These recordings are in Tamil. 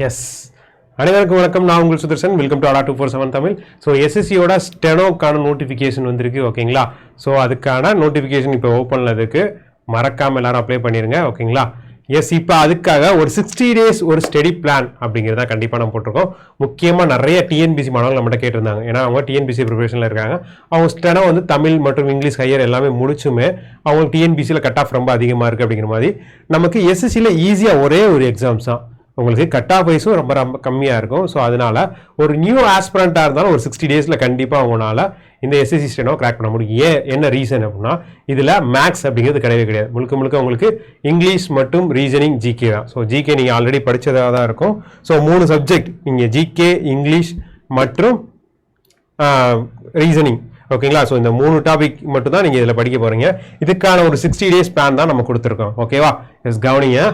எஸ், அனைவருக்கும் வணக்கம். நான் உங்கள் Sudarshan. Welcome to ADA 247 Tamil. So எஸ்எஸ்சியோட ஸ்டெனோக்கான நோட்டிஃபிகேஷன் வந்திருக்கு, ஓகேங்களா? ஸோ அதுக்கான நோட்டிஃபிகேஷன் இப்போ ஓப்பனில் இருக்குது, மறக்காமல் எல்லாரும் அப்ளை பண்ணிடுங்க, ஓகேங்களா? எஸ், இப்போ அதுக்காக ஒரு 60 days ஒரு ஸ்டடி பிளான் அப்படிங்கிறத கண்டிப்பாக நம்ம போட்டிருக்கோம். முக்கியமாக நிறைய டிஎன்பிசி மாணவர்கள் நம்மகிட்ட கேட்டிருந்தாங்க, ஏன்னா அவங்க டிஎன்பிசி ப்ரிப்பரேஷனில் இருக்காங்க. அவங்க ஸ்டெனோ வந்து தமிழ் மற்றும் இங்கிலீஷ் ஹையர் எல்லாமே முடிச்சுமே அவங்களுக்கு டிஎன்பிசியில் கட் ஆஃப் ரொம்ப அதிகமாக இருக்குது அப்படிங்கிற மாதிரி. நமக்கு எஸ்எஸ்சியில் ஈஸியாக ஒரே ஒரு எக்ஸாம்ஸ் தான், உங்களுக்கு கட் ஆஃப் வைஸும் ரொம்ப ரொம்ப கம்மியாக இருக்கும். ஸோ அதனால் ஒரு நியூ ஆஸ்பிரண்ட்டாக இருந்தாலும் ஒரு 60 days கண்டிப்பாக அவங்களால இந்த எஸ்எஸ்சி ஸ்டெனோ கிராக் பண்ண முடியும். என்ன ரீசன் அப்படின்னா, இதில் மேக்ஸ் அப்படிங்கிறது கிடையவே கிடையாது. முழுக்க முழுக்க உங்களுக்கு இங்கிலீஷ் மற்றும் ரீசனிங், ஜிகே தான். ஸோ ஜிகே நீங்கள் ஆல்ரெடி படித்ததாக தான் இருக்கும். ஸோ 3 சப்ஜெக்ட் நீங்கள் ஜிகே, இங்கிலீஷ் மற்றும் ரீசனிங், ஓகேங்களா? ஸோ இந்த 3 டாபிக் மட்டும் தான் நீங்கள் இதில் படிக்க போகிறீங்க. இதுக்கான ஒரு 60 days பிளான் தான் நம்ம கொடுத்துருக்கோம், ஓகேவா? எஸ், கவனிங்க.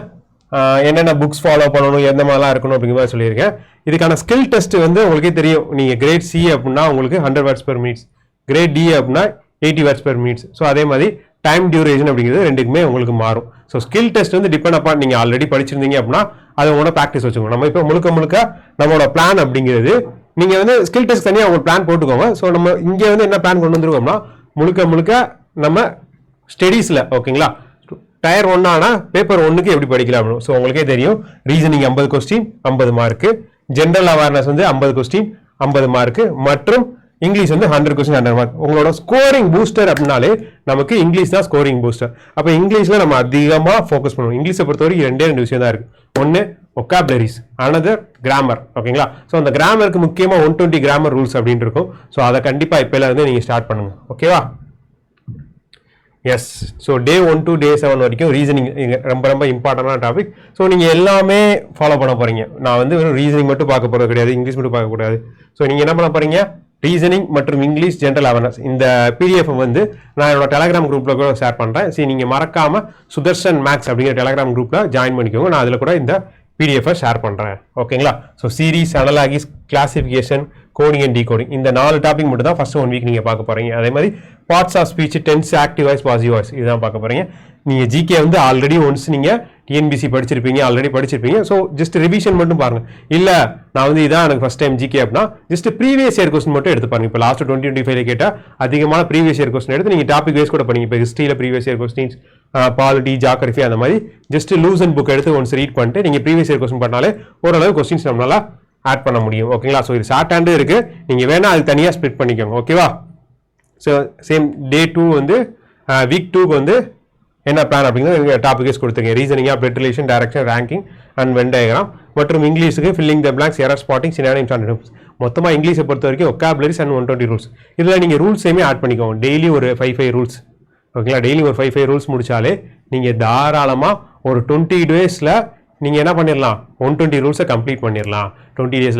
என்னென்ன புக்ஸ் ஃபாலோ பண்ணணும், எந்த மாதிரிலாம் இருக்கணும் அப்படிங்கிற மாதிரி சொல்லியிருக்கேன். இதுக்கான ஸ்கில் டெஸ்ட் வந்து உங்களுக்கே தெரியும். நீங்கள் கிரேட் சி அப்படின்னா உங்களுக்கு 100 words per minute, grade D அப்படின்னா 80 words per minute. ஸோ அதே மாதிரி டைம் டியூரேஷன் அப்படிங்கிறது ரெண்டுக்குமே உங்களுக்கு மாறும். ஸோ ஸ்கில் டெஸ்ட் வந்து டிபெண்ட் அப்பான் நீங்கள் ஆல்ரெடி படிச்சிருந்தீங்க அப்படின்னா அதை உங்களோட ப்ராக்டிஸ் வச்சுக்கோங்க. நம்ம இப்போ முழுக்க நம்மளோட பிளான் அப்படிங்கிறது, நீங்கள் வந்து ஸ்கில் டெஸ்ட் தனியாக உங்களோட பிளான் போட்டுக்கோங்க. ஸோ நம்ம இங்கே வந்து என்ன பிளான் கொண்டு வந்துருக்கோம்னா, முழுக்க நம்ம ஸ்டடீஸில், ஓகேங்களா? டயர் 1 ஆனால் பேப்பர் 1க்கு எப்படி படிக்கலாம் அப்படின்னு. ஸோ உங்களுக்கே தெரியும், reasoning 50 question 50 mark, general awareness வந்து 50 கொஸ்டின் 50 மார்க்கு, மற்றும் இங்கிலீஷ் வந்து 100 கொஸ்டின் 100 மார்க். உங்களோட ஸ்கோரிங் பூஸ்டர் அப்படின்னாலே நமக்கு இங்கிலீஷ் தான் ஸ்கோரிங் பூஸ்டர். அப்போ இங்கிலீஷில் நம்ம அதிகமாக ஃபோக்கஸ் பண்ணுவோம். இங்கிலீஷை பொறுத்தவரைக்கும் 2 விஷயம் தான் இருக்குது. ஒன்று ஒக்காபுலரிஸ், அனதர் கிராமர், ஓகேங்களா? ஸோ அந்த கிராமருக்கு முக்கியமாக 120 கிராமர் ரூல்ஸ் அப்படின்னு இருக்கும். ஸோ அதை கண்டிப்பாக இப்போலேருந்து நீங்கள் ஸ்டார்ட் பண்ணுங்கள், ஓகேவா? Yes, so day 1 to day 7 வரைக்கும் ரீசனிங் ரொம்ப இம்பார்ட்டண்டான டாபிக். ஸோ நீங்கள் எல்லாமே ஃபாலோ பண்ண போகிறீங்க. நான் வந்து வெறும் ரீசனிங் மட்டும் பார்க்க போகிறது கிடையாது, இங்கிலீஷ் மட்டும் பார்க்கக்கூடாது. ஸோ நீங்கள் என்ன பண்ண போகிறீங்க, ரீசனிங் மற்றும் இங்கிலீஷ் ஜென்ரல் அவேர்னஸ் இந்த பிடிஎஃப் வந்து நான் என்னோட டெலகிராம் குரூப்பில் கூட ஷேர் பண்ணுறேன். சரி, நீங்கள் மறக்காமல் சுதர்ஷன் மேக்ஸ் அப்படிங்கிற டெலகிராம் குரூப்பில் ஜாயின் பண்ணிக்கோங்க. நான் அதில் கூட இந்த பிடிஎஃபை ஷேர் பண்ணுறேன், ஓகேங்களா? So series, analogies, classification, coding and decoding, இந்த 4 டாபிக் மட்டும் தான் ஃபர்ஸ்ட் 1 வீக் நீங்கள் பார்க்க போகிறீங்க. அதே மாதிரி parts of speech, tense, active voice, positive voice, இதுதான் பார்க்க போகிறீங்க. நீங்கள் ஜிகே வந்து ஆல்ரெடி ஒன்ஸ் நீங்கள் டிஎன்பிசி ஆல்ரெடி படிச்சிருப்பீங்க. ஸோ ஜஸ்ட் ரிவிஷன் மட்டும் பாருங்கள். இல்லை நான் வந்து இதான் எனக்கு ஃபஸ்ட் டைம் ஜிகே அப்படின்னா ஜஸ்ட் ப்ரீவியஸ் இயர் கொஸ்டின் மட்டும் எடுத்து பாருங்க. இப்போ லாஸ்ட் 2025 கேட்டால் அதிகமான ப்ரீவியஸ் இயர் கொஸ்டின் எடுத்து நீங்கள் டாபிக் வைஸ் கூட பண்ணீங்க. இப்போ ஹிஸ்ட்ரியில் previous year questions, polity, geography, அந்த மாதிரி ஜஸ்ட் லூஸ் அண்ட் புக் எடுத்து ஒன்ஸ் ரீட் பண்ணிட்டு நீங்கள் ப்ரீவியஸ் இயர் கொஸ்டின் பண்ணாலே ஓரளவு கொஸ்டின்ஸ் நம்மளால ஆட் பண்ண முடியும், ஓகேங்களா? ஸோ இது ஷார்ட் ஹேண்டு இருக்குது, நீங்கள் வேணால் அது தனியாக ஸ்ப்ளிட் பண்ணிக்கோங்க, ஓகேவா? ஸோ சேம் டே 2 வந்து வீக் 2க்கு வந்து என்ன பிளான் அப்படிங்கிறது டாபிக்ஸ் கொடுத்துருங்க. ரீசனிங்காக blood relation, direction, ranking and Venn diagram, மற்றும் இங்கிலீஷுக்கு filling the blanks, error spotting, synonyms and rules. மொத்தமாக இங்கிலீஷை பொறுத்த வரைக்கும் ஒக்காபுலரிஸ் அண்ட் 120 ரூல்ஸ். இதில் நீங்கள் ரூல்ஸையுமே ஆட் பண்ணிக்கோங்க. டெய்லி ஒரு 5 ரூல்ஸ், ஓகேங்களா? டெய்லி ஒரு 5 ரூல்ஸ் முடிச்சாலே நீங்கள் தாராளமாக ஒரு 20 days நீங்கள் என்ன பண்ணிடலாம், 120 ரூல்ஸை கம்ப்ளீட் பண்ணிடலாம் 20 days.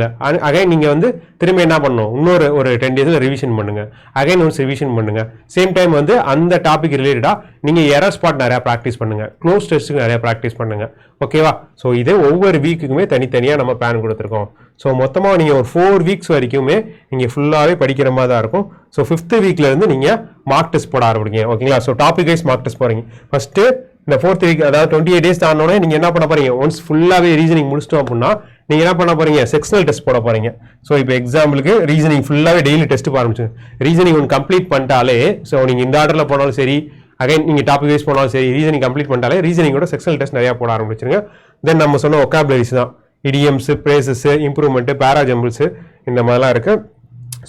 அகைன் நீங்கள் வந்து திரும்ப என்ன பண்ணணும், இன்னொரு ஒரு 10 days ரிவிஷன் பண்ணுங்கள். அகைன் ஒன்ஸ் ரிவிஷன் பண்ணுங்கள். சேம் டைம் வந்து அந்த டாபிக் ரிலேட்டடாக நீங்கள் எரர் ஸ்பாட் நிறையா ப்ராக்டிஸ் பண்ணுங்கள், க்ளோஸ் டெஸ்ட்டுக்கு நிறையா ப்ராக்டிஸ் பண்ணுங்கள், ஓகேவா? ஸோ இது ஒவ்வொரு வீக்குக்குமே தனித்தனியாக நம்ம பிளான் கொடுத்துருக்கோம். ஸோ மொத்தமாக நீங்கள் ஒரு 4 வீக்ஸ் வரைக்குமே நீங்கள் ஃபுல்லாகவே படிக்கிற மாதிரி தான் இருக்கும். ஸோ 5th வீக்லேருந்து நீங்கள் மார்க் டெஸ்ட் போட ஆரம்பிங்க, ஓகேங்களா? So topic wise mark test போகிறீங்க. ஃபஸ்ட்டு இந்த 4th வீக், அதாவது 28 days தானோடனே நீங்கள் என்ன பண்ண போறீங்க, ஒன்ஸ் ஃபுல்லாகவே ரீசனிங் முடிச்சிட்டோம் அப்படின்னா நீங்கள் என்ன பண்ண போறீங்க, செக்ஷனல் டெஸ்ட் போட போறீங்க. ஸோ இப்போ எக்ஸாம்பிளுக்கு ரீசனிங் ஃபுல்லாகவே டெய்லி டெஸ்ட் ஆரம்பிச்சு ரீசனிங் ஒன்று கம்ப்ளீட் பண்ணிட்டாலே, ஸோ நீங்கள் இந்த ஆர்டரில் போனாலும் சரி, அகைன் நீங்கள் டாபிக் வைஸ் போனாலும் சரி, ரீசனிங் கம்ப்ளீட் பண்ணிட்டாலே ரீசனிங்கோட செக்ஷனல் டெஸ்ட் நிறையா போட ஆரம்பிச்சிருங்க. தென் நம்ம சொன்ன ஒக்காபுலரிஸ் தான், இடியம்ஸ், பிரேசஸ், இம்ப்ரூவ்மெண்ட், பேராஜம்பிள்ஸ், இந்த மாதிரிலாம் இருக்கு.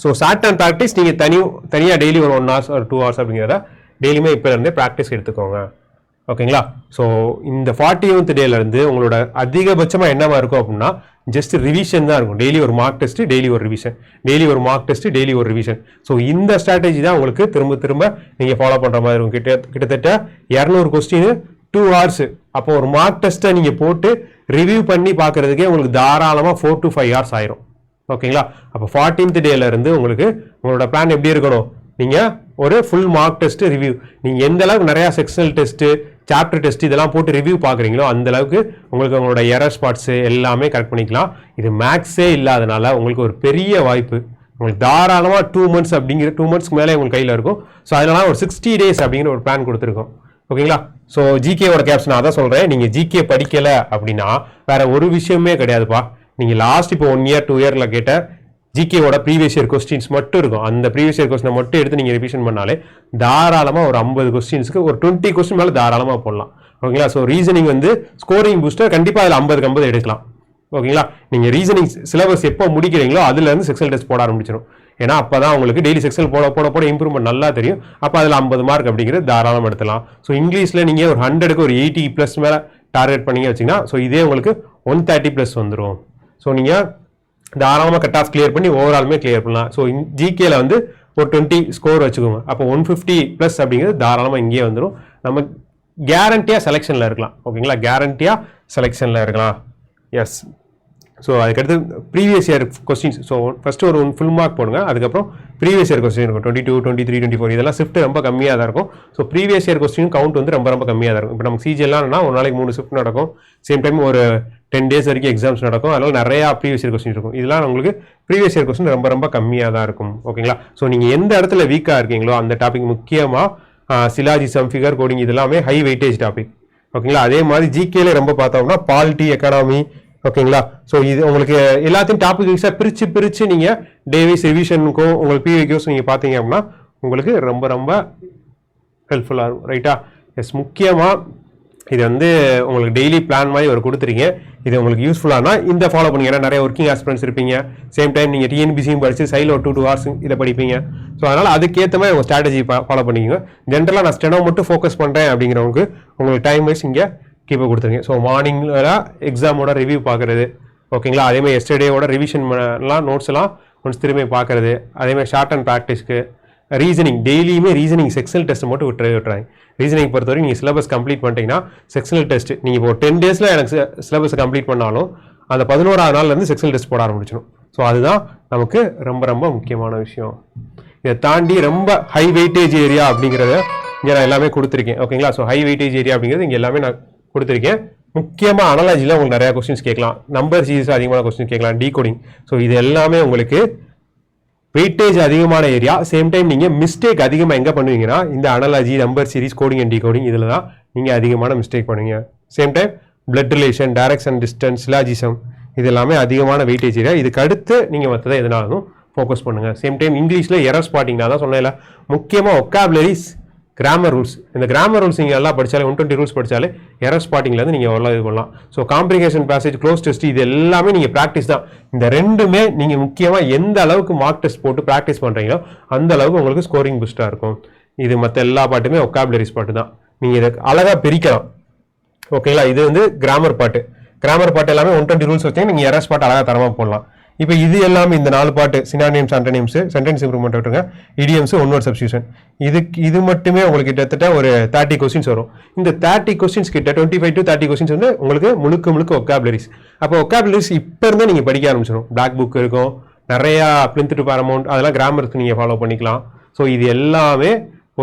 ஸோ ஷார்ட் அண்ட் ப்ராக்டிஸ் நீங்கள் தனியாக டெய்லி ஒரு 1 hour or 2 hours அப்படிங்கிறத டெய்லியுமே இப்போ இருந்தே ப்ராக்டிஸ் எடுத்துக்கோங்க, ஓகேங்களா? ஸோ இந்த 40th டேலேருந்து உங்களோட அதிகபட்சமாக என்னவா இருக்கும் அப்படின்னா ஜஸ்ட் ரிவிஷன் தான் இருக்கும். டெய்லி ஒரு மார்க் டெஸ்ட், டெய்லி ஒரு ரிவிஷன், டெய்லி ஒரு மார்க் டெஸ்ட், டெய்லி ஒரு ரிவிஷன். ஸோ இந்த ஸ்ட்ராட்டஜி தான் உங்களுக்கு திரும்ப நீங்கள் ஃபாலோ பண்ணுற மாதிரி இருக்கும். கிட்டத்தட்ட 200 கொஸ்டின் 2 hours. அப்போ ஒரு மார்க் டெஸ்ட்டை நீங்கள் போட்டு ரிவ்யூ பண்ணி பார்க்குறதுக்கே உங்களுக்கு தாராளமாக 4 to 5 hours ஆயிரும், ஓகேங்களா? அப்போ 14th டேலேருந்து உங்களுக்கு உங்களோட பிளான் எப்படி இருக்கணும், நீங்கள் ஒரு ஃபுல் மார்க் டெஸ்ட் ரிவ்யூ, நீங்கள் எந்த அளவுக்கு நிறையா செக்ஷனல் டெஸ்ட்டு, சாப்டர் டெஸ்ட் இதெல்லாம் போட்டு ரிவ்யூ பார்க்குறீங்களோ அந்த அளவுக்கு உங்களுக்கு உங்களோட எரர் ஸ்பாட்ஸு எல்லாமே கரெக்ட் பண்ணிக்கலாம். இது மேக்ஸே இல்லாதனால உங்களுக்கு ஒரு பெரிய வாய்ப்பு. உங்களுக்கு தாராளமாக 2 months அப்படிங்கிற 2 monthsக்கு மேலே உங்களுக்கு கையில் இருக்கும். ஸோ அதனால ஒரு 60 days அப்படிங்கிற ஒரு பிளான் கொடுத்துருக்கோம், ஓகேங்களா? ஸோ ஜிகேவோட கேப்ஸ் நான் அதான் சொல்கிறேன். நீங்கள் ஜிகே படிக்கலை அப்படின்னா வேற ஒரு விஷயமே கிடையாதுப்பா. நீங்கள் லாஸ்ட் இப்போ 1 இயர் 2 இயரில் கேட்ட ஜிகேவோட ப்ரீவியஸ் இயர் கொஸ்டின்ஸ் மட்டும் இருக்கும். அந்த ப்ரீவியஸ் இயர் கொஸ்டினை மட்டும் எடுத்து நீங்கள் ரிவிஷன் பண்ணாலே தாராளமாக ஒரு 50 கொஸ்டின்ஸ்க்கு ஒரு 20 கொஸ்டின் மேலே தாராளமாக போடலாம். ஓகேங்களா? ஸோ ரீசனிங் வந்து ஸ்கோரிங் பூஸ்டர் கண்டிப்பாக அதில் 50க்கு 50 எடுக்கலாம். ஓகேங்களா? நீங்கள் ரீசனிங் சிலபஸ் எப்போ முடிக்கிறீங்களோ அதுலேருந்து செக்ஷுவல் டெஸ்ட் போட ஆரம்பிச்சிடும். ஏன்னா அப்போ தான் உங்களுக்கு டெய்லி செக்ஷுவல் போட இம்ப்ரூவ்மெண்ட் நல்லா தெரியும். அப்போ அதில் 50 மார்க் அப்படிங்கிறது தாராளமாக எடுத்துலாம். ஸோ இங்கிலீஷில் நீங்கள் ஒரு 100க்கு ஒரு 80+ மேலே டார்கெட் பண்ணிங்க வச்சிங்கன்னா ஸோ இதே உங்களுக்கு 130+ வந்துடும். ஸோ நீங்கள் தாராளமாக கட் ஆஃப் கிளியர் பண்ணி ஓவராலுமே கிளியர் பண்ணலாம். ஸோ ஜிகேல வந்து ஒரு 20 ஸ்கோர் வச்சுக்கோங்க. அப்போ 150+ அப்படிங்கிறது தாராளமாக இங்கேயே வந்துடும். நம்ம கேரண்டியாக செலெக்ஷனில் இருக்கலாம். ஓகேங்களா? கேரண்டியாக செலெக்ஷனில் இருக்கலாம். எஸ். ஸோ அதுக்கடுத்து previous year questions. So first ஒரு ஃபுல் மார்க் போடுங்க. அதுக்கப்புறம் ப்ரீவியஸ் இயர் கொஸ்டின் இருக்கும் 22, 23, 24. இதெல்லாம் ஷிஃப்ட் ரொம்ப கம்மியாக தான் இருக்கும். So previous year question count வந்து ரொம்ப கம்மியாக தான் இருக்கும். இப்போ நமக்கு சிஜிஎல்லாம்னா ஒரு நாளைக்கு 3 ஷிஃப்ட் நடக்கும். சேம் டைம் ஒரு 10 days வரைக்கும் எக்ஸாம்ஸ் நடக்கும். அதனால நிறையா ப்ரீவியஸ் இயர் கொஸ்டின் இருக்கும். இதெல்லாம் உங்களுக்கு ப்ரீவியஸ் இயர் கொஸ்டின் ரொம்ப கம்மியாக தான் இருக்கும். ஓகேங்களா? ஸோ நீங்கள் எந்த இடத்துல வீக்காக இருக்கீங்களோ அந்த டாபிக் முக்கியமாக சிலாஜிசம், ஃபிகர் கோடிங் இதெல்லாமே ஹை வெயிட்டேஜ் டாபிக். ஓகேங்களா? அதே மாதிரி ஜிகேல ரொம்ப பார்த்தோம்னா பாலிட்டி, எக்கானமி. ஓகேங்களா? ஸோ இது உங்களுக்கு எல்லாத்தையும் டாபிக் வைஸாக பிரித்து நீங்கள் டேவைஸ் ரிவிஷனுக்கும் உங்களுக்கு பிவிக்யூஸ் நீங்கள் பார்த்தீங்க அப்படின்னா உங்களுக்கு ரொம்ப ஹெல்ப்ஃபுல்லாக இருக்கும். ரைட்டா? எஸ். முக்கியமாக இது வந்து உங்களுக்கு டெய்லி பிளான் மாதிரி ஒரு கொடுத்துருங்க. இது உங்களுக்கு யூஸ்ஃபுல்லானா இந்த ஃபாலோ பண்ணுங்க. ஏன்னா நிறைய ஒர்க்கிங் ஆஸ்பிரன்ஸ் இருப்பீங்க. சேம் டைம் நீங்கள் டிஎன்பிசியும் படித்து சைடில் ஒரு 2 hours இதை படிப்பீங்க. ஸோ அதனால் அதுக்கேற்ற மாதிரி உங்கள் ஸ்ட்ராட்டஜி ஃபாலோ பண்ணிக்கோங்க. ஜென்ரலாக நான் ஸ்டெனோ மட்டும் ஃபோக்கஸ் பண்ணுறேன் அப்படிங்கிறவங்களுக்கு உங்களுக்கு டைம் வைஸ் இங்கே கீப்பை கொடுத்துருங்க. ஸோ மார்னிங்கில் எக்ஸாமோட ரிவ்யூ பார்க்குறது. ஓகேங்களா? அதேமாதிரி எஸ்டர்டேவோட ரிவிஷன் எல்லாம் நோட்ஸ் எல்லாம் கொஞ்சம் திரும்பி பார்க்குறது. அதேமாதிரி ஷார்ட் அண்ட் ப்ராக்டிஸ்க்கு ரீசனிங் டெய்லியுமே ரீசனிங் செக்ஷனல் டெஸ்ட் மட்டும் விட்டுறாங்க. ரீசனிங் பொறுத்தவரைக்கும் நீங்கள் சிலபஸ் கம்ப்ளீட் பண்ணிட்டீங்கன்னா செக்ஷனல் டெஸ்ட் நீங்கள் இப்போ 10 daysல எனக்கு சிலபஸை கம்ப்ளீட் பண்ணாலும் அந்த 11ஆவது நாள்லேருந்து செக்ஷனல் டெஸ்ட் போட ஆரம்பிச்சிடும். ஸோ அதுதான் நமக்கு ரொம்ப முக்கியமான விஷயம். இதை தாண்டி ரொம்ப ஹை வெயிட்டேஜ் ஏரியா அப்படிங்கிறத இங்கே நான் எல்லாமே கொடுத்துருக்கேன். ஓகேங்களா? ஸோ ஹை வெயிட்டேஜ் ஏரியா அப்படிங்கிறது இங்கே எல்லாமே நான் கொடுத்துருக்கேன். முக்கியமாக அனலாஜியில் உங்களுக்கு நிறையா கொஸ்டின்ஸ் கேட்கலாம். நம்பர் சீரிஸ் அதிகமான கொஸ்டின் கேட்கலாம். டீகோடிங். ஸோ இது எல்லாமே உங்களுக்கு வெயிட்டேஜ் அதிகமான ஏரியா. சேம் டைம் நீங்கள் மிஸ்டேக் அதிகமாக எங்கே பண்ணுவீங்கன்னா இந்த analogy, number series, coding and decoding இதில் தான் நீங்கள் அதிகமான மிஸ்டேக் பண்ணுவீங்க. Same time blood relation, direction, distance, syllogism இது எல்லாமே அதிகமான வெயிட்டேஜ் ஏரியா. இதுக்கு அடுத்து நீங்கள் மற்றதை எதனாலும் ஃபோக்கஸ் பண்ணுங்கள். சேம் டைம் இங்கிலீஷில் எரர் ஸ்பாட்டிங் நான் தான் சொன்னேன்ல. முக்கியமாக ஒக்காபுலரிஸ், கிராமர் ரூல்ஸ். இந்த கிராமர் ரூல்ஸ் நீங்கள் எல்லாம் படித்தாலே 120 ரூல்ஸ் படித்தாலே எரர் ஸ்பாட்டிங்லேருந்து நீங்கள் எவ்வளோ இது பண்ணலாம். ஸோ காம்ப்ரிகேஷன் பேசேஜ், க்ளோஸ் டெஸ்ட் இது எல்லாமே நீங்கள் ப்ராக்டிஸ் தான். இந்த ரெண்டுமே நீங்கள் முக்கியமாக எந்த அளவுக்கு மார்க் டெஸ்ட் போட்டு ப்ராக்டிஸ் பண்ணுறீங்களோ அந்த அளவுக்கு உங்களுக்கு ஸ்கோரிங் பூஸ்ட்டாக இருக்கும். இது மற்ற எல்லா பாட்டுமே ஒக்காபுலரிஸ் பாட்டு தான். நீங்கள் இதை அழகாக பிரிக்கலாம். ஓகேங்களா? இது வந்து கிராமர் பாட்டு. கிராமர் பாட்டு எல்லாமே 120 ரூல்ஸ் வச்சு நீங்கள் எரர் ஸ்பாட் அழகாக தரமாக போடலாம். இப்போ இது எல்லாமே இந்த 4 பாட்டு சினானிம்ஸ், ஆண்டனிம்ஸ், சென்டென்ஸ் இம்ப்ரூவ்மெண்ட் விட்டுருங்க, இடியம்ஸ், ஒன் வேர்ட் சப்ஸ்டியூஷன் இது மட்டுமே உங்களுக்கு கிட்டத்தட்ட ஒரு 30 கொஸ்டின்ஸ் வரும். இந்த 30 கொஸ்டின்ஸ் கிட்ட 25 to 30 கொஸ்டின்ஸ் வந்து உங்களுக்கு முழுக்க ஒக்காபுலரிஸ். அப்போ ஒக்காபுலரிஸ் இப்போ இருந்தே நீங்கள் படிக்க ஆரம்பிச்சிடும். பிளாக் புக் இருக்கும், நிறையா பிளிந்த் டு பாரமவுண்ட் அதெல்லாம் கிராமருக்கு நீங்கள் ஃபாலோ பண்ணிக்கலாம். ஸோ இது எல்லாமே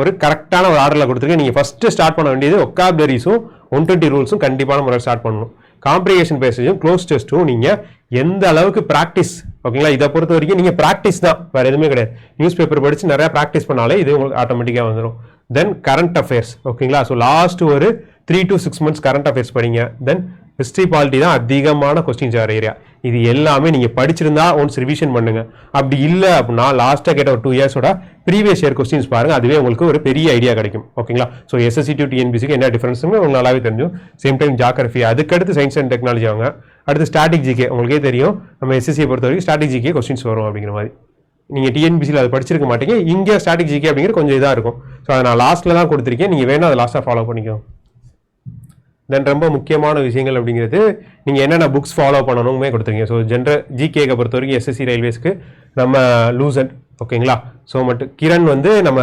ஒரு கரெக்டான ஒரு ஆர்டரில் கொடுத்துருக்கேன். நீங்கள் ஃபஸ்ட்டு ஸ்டார்ட் பண்ண வேண்டியது ஒக்காபுலரிஸும் 120 ரூல்ஸும் கண்டிப்பான முறையில் ஸ்டார்ட் பண்ணணும். காம்ப்ரிகேஷன் பேசேஜும் க்ளோஸ் டெஸ்ட்டும் நீங்கள் எந்த அளவுக்கு ப்ராக்டிஸ். ஓகேங்களா? இதை பொறுத்த வரைக்கும் நீங்கள் ப்ராக்டிஸ் தான், வேறு எதுவுமே கிடையாது. நியூஸ் பேப்பர் படித்து நிறையா ப்ராக்டிஸ் பண்ணாலே இது உங்களுக்கு ஆட்டோமேட்டிக்காக வந்துடும். தென் கரண்ட் அஃபேர்ஸ். ஓகேங்களா? ஸோ லாஸ்ட் ஒரு 3 to 6 months கரண்ட் அஃபேர்ஸ் படிங்க. தென் ஹிஸ்ட்ரி, பாலிட்டி தான் அதிகமான கொஸ்டின்ஸ் வர ஏரியா. இது எல்லாமே நீங்கள் படிச்சிருந்தா ஒன்ஸ் ரிவிஷன் பண்ணுங்க. அப்படி இல்லை அப்படின்னா லாஸ்ட்டாக கேட்ட ஒரு 2 yearsோட ப்ரீவியஸ் இயர் கொஸ்டின்ஸ் பாருங்கள். அதுவே உங்களுக்கு ஒரு பெரிய ஐடியா கிடைக்கும். ஓகேங்களா? ஸோ எஸ்எஸ்சி டு டிஎன்பிசிக்கு என்ன டிஃபரன்ஸுமே உங்களுக்கு நல்லாவே தெரிஞ்சும். சேம் டைம் ஜாகிரஃபி, அதுக்கடுத்து சயின்ஸ் அண்ட் டெக்னாலஜி அவங்க, அடுத்து ஸ்டாட்டிக் ஜிகே. உங்களுக்கே தெரியும் நம்ம எஸ்எஸ்சியை பொறுத்த வரைக்கும் ஸ்டாட்டிக் ஜிகே கொஸ்டின்ஸ் வரும் அப்படிங்கிற மாதிரி. நீங்கள் டிஎன்பிசியில் அதை படிச்சிருக்க மாட்டீங்க. இங்கே ஸ்டாட்டிக் ஜிகே அப்படிங்கிற கொஞ்சம் இதாக இருக்கும். ஸோ அதை நான் லாஸ்ட்டில் தான் கொடுத்துருக்கேன். நீங்கள் வேணும் அதை லாஸ்ட்டாக ஃபாலோ பண்ணிக்கோங்க. தென் ரொம்ப முக்கியமான விஷயங்கள் அப்படிங்கிறது நீங்கள் என்னென்ன புக்ஸ் ஃபாலோ பண்ணணுமே கொடுத்துருக்கீங்க. ஸோ ஜென்ரல் ஜிகேக்கு பொறுத்த வரைக்கும் எஸ்எஸ்சி ரயில்வேஸ்க்கு நம்ம லூசன். ஓகேங்களா? ஸோ மட்டும் கிரண் வந்து நம்ம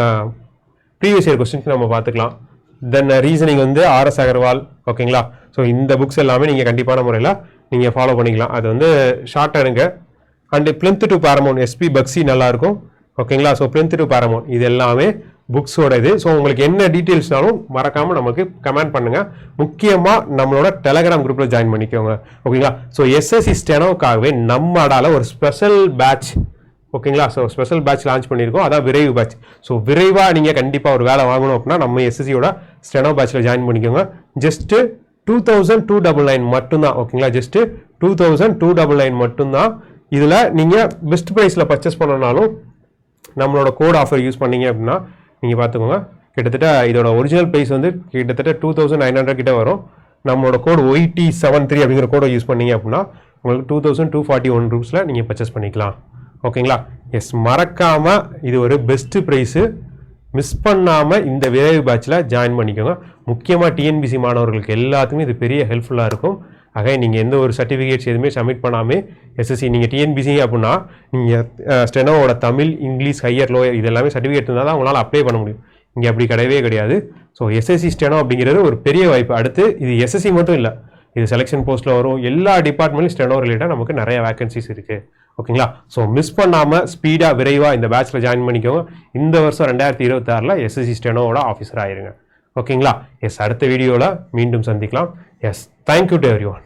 ப்ரீவியஸ் இயர் கொஸ்டின்ஸ் நம்ம பார்த்துக்கலாம். தென் ரீசனிங் வந்து ஆர்எஸ் அகர்வால். ஓகேங்களா? ஸோ இந்த புக்ஸ் எல்லாமே நீங்கள் கண்டிப்பான முறையில் நீங்கள் ஃபாலோ பண்ணிக்கலாம். அது வந்து ஷார்ட் எடுங்க. And Plinth to Paramount SP Bakshi நல்லாயிருக்கும். ஓகேங்களா? ஸோ பிளிந்த் டு பாரமவுண்ட் இது எல்லாமே புக்ஸோட இது. ஸோ உங்களுக்கு என்ன டீட்டெயில்ஸ்னாலும் மறக்காமல் நமக்கு கமெண்ட் பண்ணுங்கள். முக்கியமாக நம்மளோட டெலகிராம் குரூப்பில் ஜாயின் பண்ணிக்கோங்க. ஓகேங்களா? ஸோ எஸ்எஸ்சி ஸ்டெனோக்காகவே நம்ம அடால ஒரு ஸ்பெஷல் பேட்ச். ஓகேங்களா? ஸோ ஸ்பெஷல் பேட்ச் லான்ச் பண்ணியிருக்கோம். அதான் விரைவு பேட்ச். ஸோ விரைவாக நீங்கள் கண்டிப்பாக ஒரு வேலை வாங்கணும் அப்படின்னா நம்ம எஸ்எஸ்சியோட ஸ்டெனோ பேட்சில் ஜாயின் பண்ணிக்கோங்க. ஜஸ்ட்டு 2299 மட்டும்தான். ஓகேங்களா? ஜஸ்ட்டு 2299 மட்டும்தான். இதில் நீங்கள் பெஸ்ட் ப்ரைஸில் பர்ச்சேஸ் பண்ணனாலும் நம்மளோட கோட் ஆஃபர் யூஸ் பண்ணீங்க அப்படின்னா நீங்கள் பார்த்துக்கோங்க, கிட்டத்தட்ட இதோட ஒரிஜினல் ப்ரைஸ் வந்து கிட்டத்தட்ட 2900 கிட்ட வரும். நம்மளோட கோட் YT73 அப்படிங்கிற கோடை யூஸ் பண்ணீங்க அப்படின்னா உங்களுக்கு 2241 ரூப்ஸில் நீங்கள் பர்ச்சேஸ் பண்ணிக்கலாம். ஓகேங்களா? எஸ், மறக்காமல் இது ஒரு பெஸ்ட்டு ப்ரைஸு, மிஸ் பண்ணாமல் இந்த விரைவு பேட்சில் ஜாயின் பண்ணிக்கோங்க. முக்கியமாக டிஎன்பிசி மாணவர்களுக்கு எல்லாத்துக்குமே இது பெரிய ஹெல்ப்ஃபுல்லாக இருக்கும். ஆக நீங்கள் எந்த ஒரு சர்டிஃபிகேட்ஸ் எதுவுமே சப்மிட் பண்ணாமல் எஸ்எஸ்சி நீங்கள் டிஎன்பிசி அப்படின்னா நீங்கள் ஸ்டெனோவோட தமிழ், இங்கிலீஷ், ஹையர், லோயர் இது எல்லாமே சர்டிஃபிகேட் இருந்தால் தான் உங்களால் அப்ளை பண்ண முடியும். இங்கே அப்படி கிடையவே கிடையாது. ஸோ எஸ்எஸ்சி ஸ்டெனோ அப்படிங்கிறது ஒரு பெரிய வாய்ப்பு. அடுத்து இது எஸ்எஸ்சி மட்டும் இல்லை, இது செலெக்ஷன் போஸ்ட்டில் வரும். எல்லா டிபார்ட்மெண்ட்லையும் ஸ்டெனோ ரிலேட்டாக நமக்கு நிறைய வேகன்சிஸ் இருக்குது. ஓகேங்களா? ஸோ மிஸ் பண்ணாமல் ஸ்பீடாக விரைவாக இந்த பேட்சில் ஜாயின் பண்ணிக்கோங்க. இந்த வருஷம் 2026 எஸ்எஸ்சி ஸ்டெனோவோட ஆஃபீஸர் ஆயிருங்க. ஓகேங்களா? எஸ், அடுத்த வீடியோவில் மீண்டும் சந்திக்கலாம். Yes, thank you to everyone.